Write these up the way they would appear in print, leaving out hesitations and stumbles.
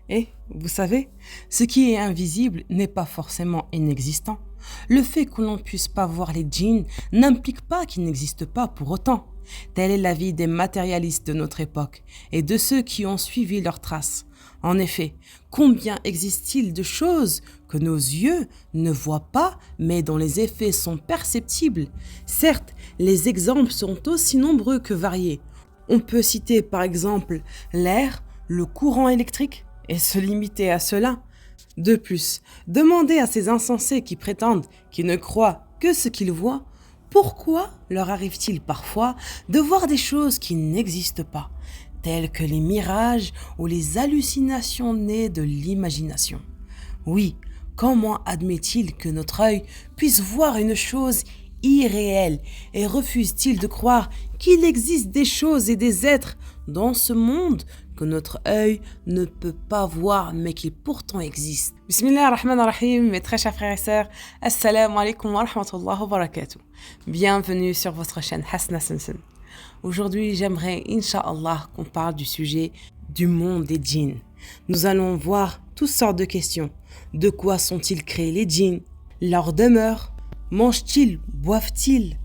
Et, vous savez, ce qui est invisible n'est pas forcément inexistant. Le fait que l'on ne puisse pas voir les djinns n'implique pas qu'ils n'existent pas pour autant. Tel est l'avis des matérialistes de notre époque et de ceux qui ont suivi leurs traces. En effet, combien existe-t-il de choses que nos yeux ne voient pas, mais dont les effets sont perceptibles? Certes, les exemples sont aussi nombreux que variés. On peut citer par exemple l'air, le courant électrique, et se limiter à cela. De plus, demandez à ces insensés qui prétendent qu'ils ne croient que ce qu'ils voient, pourquoi leur arrive-t-il parfois de voir des choses qui n'existent pas, telles que les mirages ou les hallucinations nées de l'imagination? Oui, comment admet-il que notre œil puisse voir une chose irréelle et refuse-t-il de croire qu'il existe des choses et des êtres dans ce monde que notre œil ne peut pas voir mais qui pourtant existent? Bismillah ar-Rahman ar-Rahim, mes très chers frères et sœurs, assalamu alaikum wa rahmatullahi wa barakatuh. Bienvenue sur votre chaîne Hasna Sensen. Aujourd'hui, j'aimerais, Inch'Allah, qu'on parle du sujet du monde des djinns. Nous allons voir toutes sortes de questions. De quoi sont-ils créés les djinns? Leur demeure? Mangent-ils? Boivent-ils?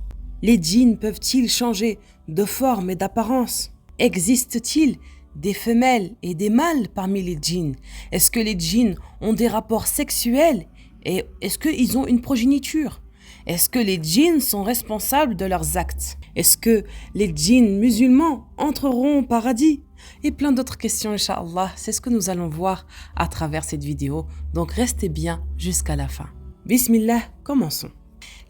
Les djinns peuvent-ils changer de forme et d'apparence? Existe-t-il des femelles et des mâles parmi les djinns? Est-ce que les djinns ont des rapports sexuels? Et est-ce qu'ils ont une progéniture? Est-ce que les djinns sont responsables de leurs actes? Est-ce que les djinns musulmans entreront au paradis? Et plein d'autres questions, Inch'Allah. C'est ce que nous allons voir à travers cette vidéo. Donc restez bien jusqu'à la fin. Bismillah, commençons.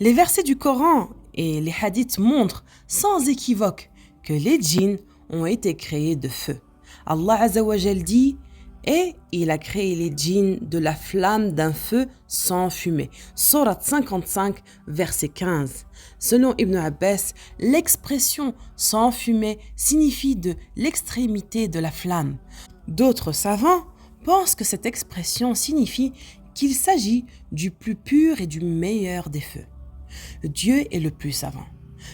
Les versets du Coran et les hadiths montrent sans équivoque que les djinns ont été créés de feu. Allah Azza wa Jal dit: et il a créé les djinns de la flamme d'un feu sans fumée. Sourate 55, verset 15. Selon Ibn Abbas, l'expression sans fumée signifie de l'extrémité de la flamme. D'autres savants pensent que cette expression signifie qu'il s'agit du plus pur et du meilleur des feux. Dieu est le plus savant.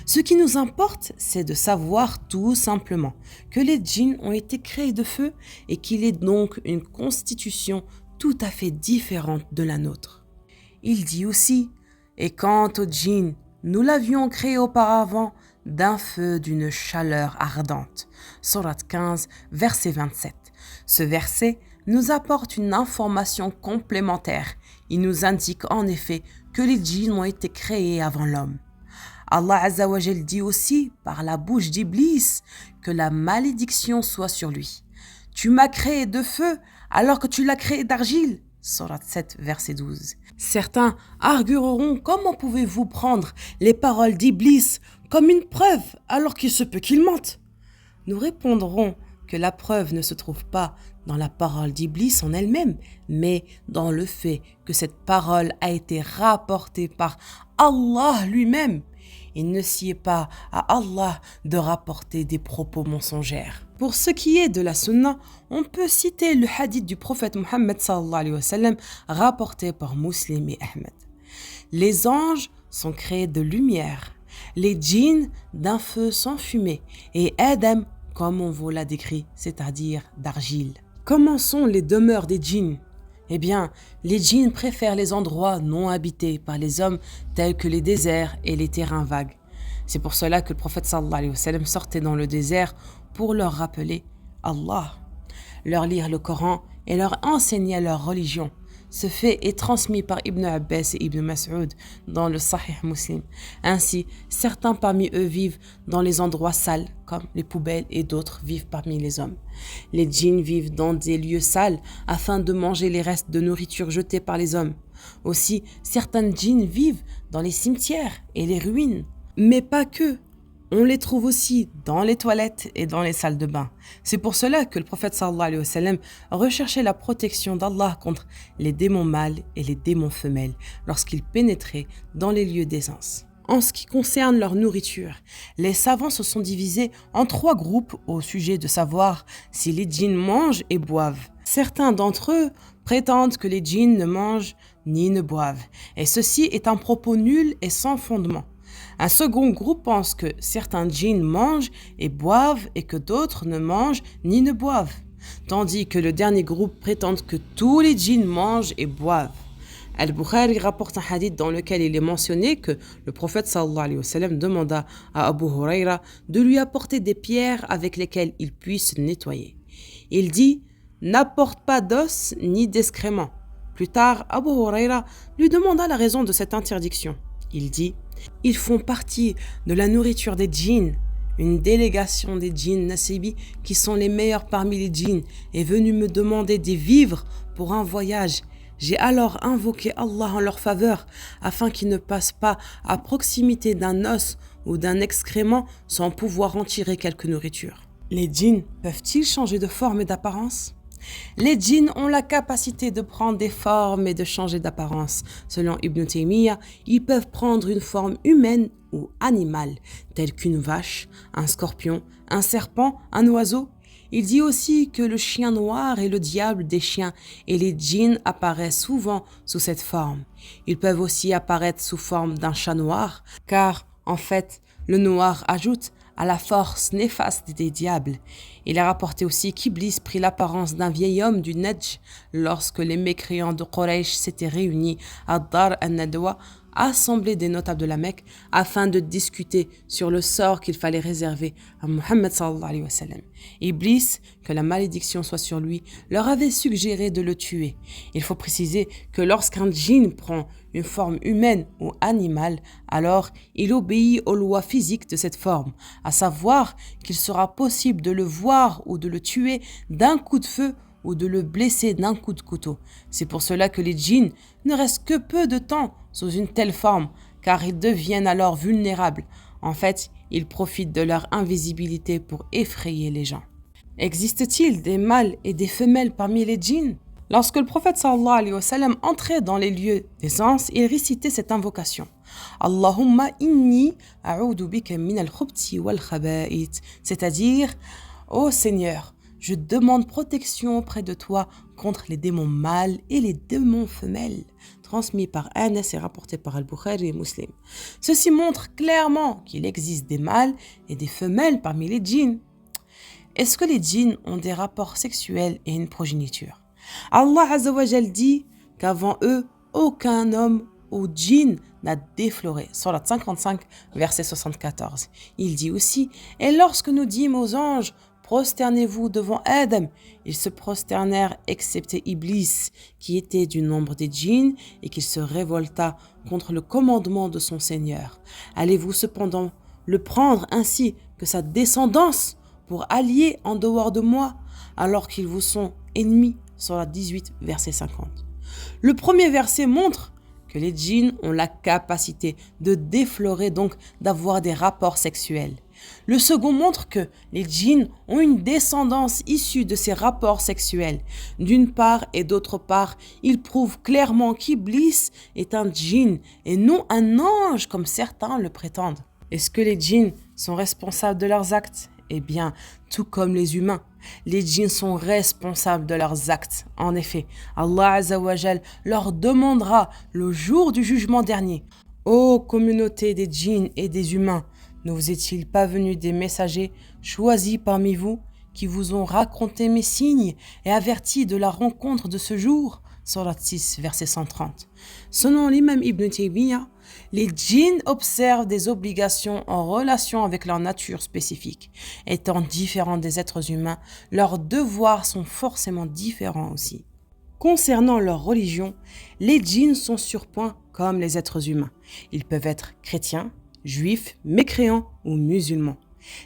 Ce qui nous importe, c'est de savoir tout simplement que les djinns ont été créés de feu et qu'il est donc une constitution tout à fait différente de la nôtre. Il dit aussi: et quant aux djinns, nous l'avions créé auparavant d'un feu d'une chaleur ardente. Sourate 15, verset 27. Ce verset nous apporte une information complémentaire. Il nous indique en effet que les djinns ont été créés avant l'homme. Allah Azza wa Jal dit aussi par la bouche d'Iblis que la malédiction soit sur lui. Tu m'as créé de feu alors que tu l'as créé d'argile. Sourate 7, verset 12. Certains argueront: comment pouvez-vous prendre les paroles d'Iblis comme une preuve alors qu'il se peut qu'il mente? Nous répondrons que la preuve ne se trouve pas dans la parole d'Iblis en elle-même, mais dans le fait que cette parole a été rapportée par Allah lui-même. Il ne sied pas à Allah de rapporter des propos mensongères. Pour ce qui est de la sunna, on peut citer le hadith du prophète Mohammed sallallahu alayhi wa sallam rapporté par Muslim et Ahmed. Les anges sont créés de lumière, les djinns d'un feu sans fumée et Adam, comme on vous l'a décrit, c'est-à-dire d'argile. Comment sont les demeures des djinns? Eh bien, les djinns préfèrent les endroits non habités par les hommes tels que les déserts et les terrains vagues. C'est pour cela que le prophète sallallahu alayhi wa sallam sortait dans le désert pour leur rappeler Allah, leur lire le Coran et leur enseigner leur religion. Ce fait est transmis par Ibn Abbas et Ibn Mas'ud dans le Sahih Muslim. Ainsi, certains parmi eux vivent dans les endroits sales, comme les poubelles, et d'autres vivent parmi les hommes. Les djinns vivent dans des lieux sales afin de manger les restes de nourriture jetés par les hommes. Aussi, certains djinns vivent dans les cimetières et les ruines. Mais pas que. On les trouve aussi dans les toilettes et dans les salles de bain. C'est pour cela que le prophète sallallahu alayhi wa sallam recherchait la protection d'Allah contre les démons mâles et les démons femelles lorsqu'ils pénétraient dans les lieux d'aisance. En ce qui concerne leur nourriture, les savants se sont divisés en 3 groupes au sujet de savoir si les djinns mangent et boivent. Certains d'entre eux prétendent que les djinns ne mangent ni ne boivent, et ceci est un propos nul et sans fondement. Un second groupe pense que certains djinns mangent et boivent et que d'autres ne mangent ni ne boivent. tandis que le dernier groupe prétend que tous les djinns mangent et boivent. Al-Bukhari rapporte un hadith dans lequel il est mentionné que le prophète sallallahu alayhi wa sallam demanda à Abu Huraira de lui apporter des pierres avec lesquelles il puisse se nettoyer. Il dit « N'apporte pas d'os ni d'excréments ». Plus tard, Abu Huraira lui demanda la raison de cette interdiction. Il dit « Ils font partie de la nourriture des djinns. Une délégation des djinns Nasibi, qui sont les meilleurs parmi les djinns, est venue me demander des vivres pour un voyage. J'ai alors invoqué Allah en leur faveur, afin qu'ils ne passent pas à proximité d'un os ou d'un excrément sans pouvoir en tirer quelque nourriture. » Les djinns peuvent-ils changer de forme et d'apparence ? Les djinns ont la capacité de prendre des formes et de changer d'apparence. Selon Ibn Taymiyyah, ils peuvent prendre une forme humaine ou animale, telle qu'une vache, un scorpion, un serpent, un oiseau. Il dit aussi que le chien noir est le diable des chiens et les djinns apparaissent souvent sous cette forme. Ils peuvent aussi apparaître sous forme d'un chat noir, car en fait, le noir ajoute à la force néfaste des diables. Il est rapporté aussi qu'Iblis prit l'apparence d'un vieil homme du Najd lorsque les mécréants de Quraysh s'étaient réunis à Dar al-Nadwa, assemblée des notables de la Mecque, afin de discuter sur le sort qu'il fallait réserver à Muhammad sallallahu alayhi wa sallam. Iblis, que la malédiction soit sur lui, leur avait suggéré de le tuer. Il faut préciser que lorsqu'un djinn prend une forme humaine ou animale, alors il obéit aux lois physiques de cette forme, à savoir qu'il sera possible de le voir ou de le tuer d'un coup de feu ou de le blesser d'un coup de couteau. C'est pour cela que les djinns ne restent que peu de temps sous une telle forme, car ils deviennent alors vulnérables. En fait, ils profitent de leur invisibilité pour effrayer les gens. Existe-t-il des mâles et des femelles parmi les djinns ? Lorsque le prophète sallallahu alayhi wa sallam entrait dans les lieux des anses, il récitait cette invocation. Allahumma inni a'udhu bika min al-khubthi wal khaba'ith, c'est-à-dire ô Seigneur, je demande protection auprès de toi contre les démons mâles et les démons femelles, transmis par Anas et rapporté par Al-Bukhari et Muslim. Ceci montre clairement qu'il existe des mâles et des femelles parmi les djinns. Est-ce que les djinns ont des rapports sexuels et une progéniture ? Allah Azza wa Jal dit qu'avant eux, aucun homme ou djinn n'a défloré. Surat 55, verset 74. Il dit aussi, et lorsque nous dîmes aux anges, prosternez-vous devant Adam. Ils se prosternèrent excepté Iblis, qui était du nombre des djinns et qui se révolta contre le commandement de son Seigneur. Allez-vous cependant le prendre ainsi que sa descendance pour allier en dehors de moi, alors qu'ils vous sont ennemis? Surat 18, verset 50. Le premier verset montre que les djinns ont la capacité de déflorer, donc d'avoir des rapports sexuels. Le second montre que les djinns ont une descendance issue de ces rapports sexuels. D'une part et d'autre part, il prouve clairement qu'Iblis est un djinn et non un ange comme certains le prétendent. Est-ce que les djinns sont responsables de leurs actes ? Eh bien, tout comme les humains, les djinns sont responsables de leurs actes. En effet, Allah Azza wa Jal leur demandera le jour du jugement dernier. Ô communauté des djinns et des humains, ne vous est-il pas venu des messagers choisis parmi vous qui vous ont raconté mes signes et avertis de la rencontre de ce jour? Surat 6, verset 130. Selon l'imam Ibn Taymiyyah, les djinns observent des obligations en relation avec leur nature spécifique. Étant différents des êtres humains, leurs devoirs sont forcément différents aussi. Concernant leur religion, les djinns sont sur point comme les êtres humains. Ils peuvent être chrétiens, juifs, mécréants ou musulmans.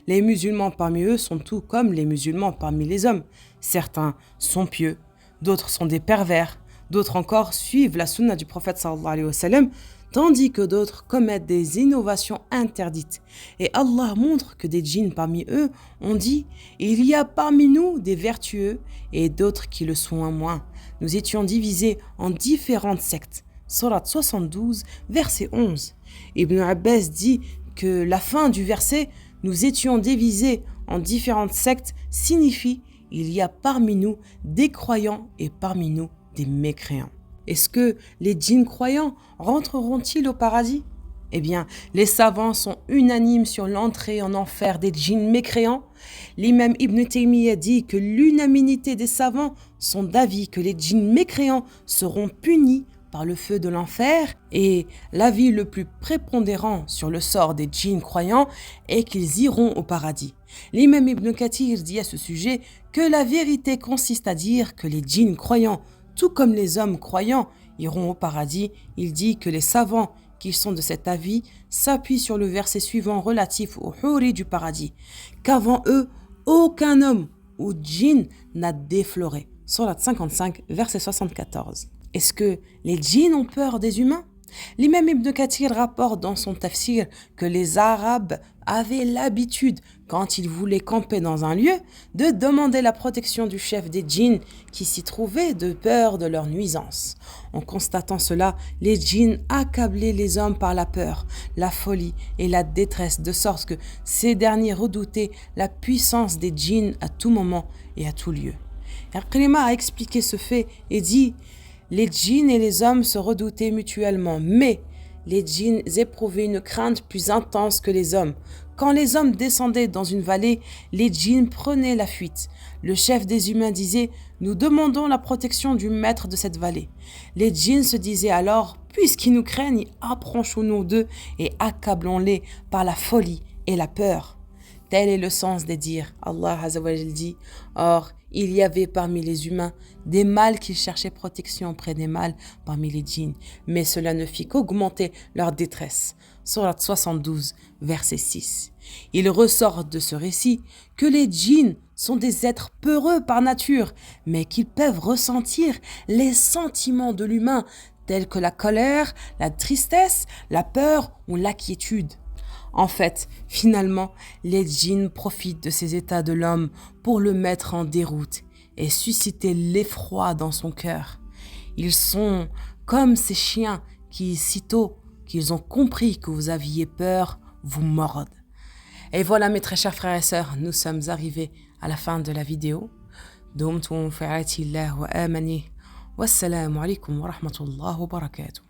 Les musulmans parmi eux sont tout comme les musulmans parmi les hommes. Certains sont pieux, d'autres sont des pervers, d'autres encore suivent la sunna du prophète sallallahu alayhi wa sallam, tandis que d'autres commettent des innovations interdites. Et Allah montre que des djinns parmi eux ont dit « Il y a parmi nous des vertueux et d'autres qui le sont un moins. Nous étions divisés en différentes sectes. » Surat 72, verset 11. Ibn Abbas dit que la fin du verset « Nous étions divisés en différentes sectes » signifie « Il y a parmi nous des croyants et parmi nous des mécréants. » Est-ce que les djinns croyants rentreront-ils au paradis? Eh bien, les savants sont unanimes sur l'entrée en enfer des djinns mécréants. L'imam Ibn Taymiyyah dit que l'unanimité des savants sont d'avis que les djinns mécréants seront punis par le feu de l'enfer, et l'avis le plus prépondérant sur le sort des djinns croyants est qu'ils iront au paradis. L'imam Ibn Kathir dit à ce sujet que la vérité consiste à dire que les djinns croyants, tout comme les hommes croyants, iront au paradis. Il dit que les savants qui sont de cet avis s'appuient sur le verset suivant relatif aux houris du paradis, qu'avant eux, aucun homme ou djinn n'a défloré. Surat 55, verset 74. Est-ce que les djinns ont peur des humains? L'imam Ibn Kathir rapporte dans son tafsir que les Arabes avaient l'habitude, quand ils voulaient camper dans un lieu, de demander la protection du chef des djinns qui s'y trouvait de peur de leur nuisance. En constatant cela, les djinns accablaient les hommes par la peur, la folie et la détresse, de sorte que ces derniers redoutaient la puissance des djinns à tout moment et à tout lieu. Ikrima a expliqué ce fait et dit: les djinns et les hommes se redoutaient mutuellement, mais les djinns éprouvaient une crainte plus intense que les hommes. Quand les hommes descendaient dans une vallée, les djinns prenaient la fuite. Le chef des humains disait: nous demandons la protection du maître de cette vallée. Les djinns se disaient alors: puisqu'ils nous craignent, approchons-nous d'eux et accablons-les par la folie et la peur. Tel est le sens des dires. Allah Azza wa Jal dit: or, il y avait parmi les humains des mâles qui cherchaient protection auprès des mâles parmi les djinns, mais cela ne fit qu'augmenter leur détresse. Surat 72, verset 6. Il ressort de ce récit que les djinns sont des êtres peureux par nature, mais qu'ils peuvent ressentir les sentiments de l'humain, tels que la colère, la tristesse, la peur ou l'inquiétude. En fait, finalement, les djinns profitent de ces états de l'homme pour le mettre en déroute et susciter l'effroi dans son cœur. Ils sont comme ces chiens qui, sitôt qu'ils ont compris que vous aviez peur, vous mordent. Et voilà, mes très chers frères et sœurs, nous sommes arrivés à la fin de la vidéo. Dumtum fi 'ayatillah wa amani. Wassalamu alaikum wa rahmatullahi wa barakatuh.